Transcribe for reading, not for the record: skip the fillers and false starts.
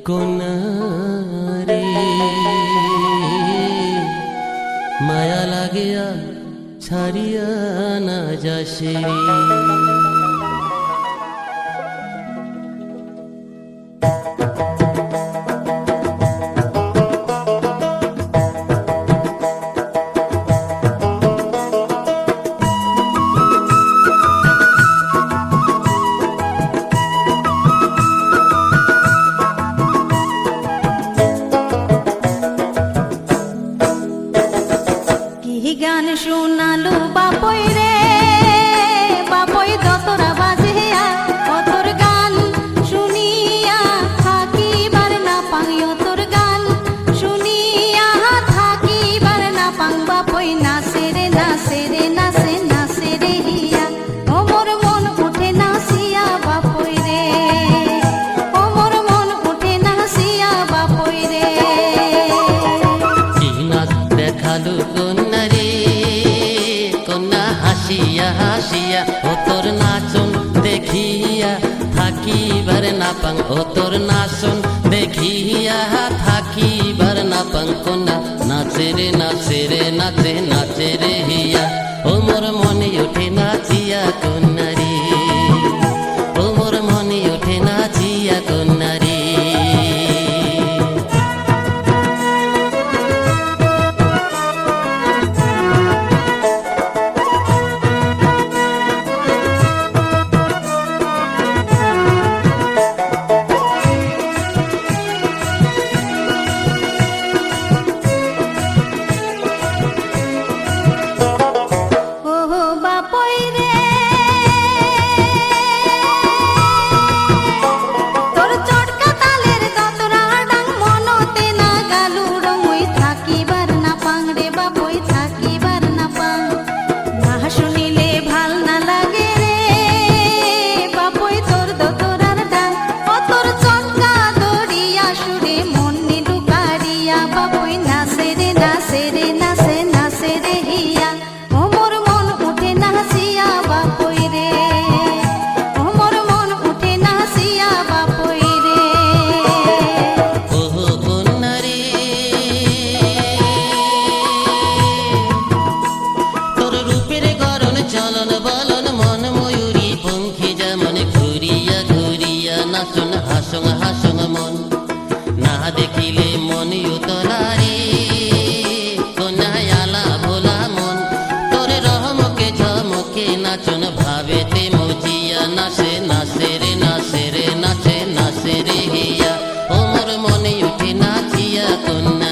কোনারে মায়া লাগিয়া ছাড়িয়া না যাসে গান শোনালু বাপই রে বাপই দতরা বাজিয়া অতর গান শুনিয়া থাকিবার না পাই অতর গান শুনিয়া থাকিবার না পাং বাপই নাচে রে নাচে রে নাচে নাচে রে হিয়া ওমর মন উঠে নাচিয়া বাপই রে ওমর মন উঠে নাচিয়া বাপই রে কি নাচ দেখালু হাসিয়া হাসিয়া ও তোর নাচন দেখিয়া থাকিবার না পাং ও তোর নাচন দেখিয়া থাকিবার না পাং কোনা নাচে রে নাচে রে নাচে নাচে রে হিয়া ও মোর মনে ওঠে নাচিয়া কন্যা রে ও মোর মনে ওঠে নাচিয়া কন্যা রে হাসং হাসং মন না দেখিলে মন উতলারে কোনায়ালা ভোলা মন তোর রহমকে ঝমকে নাচন ভাবেতে মজিয়া নাচে নাচে রে নাচে রে নাচে নাচে রে হিয়া ও মোর মনে উঠে নাচিয়া কন্যা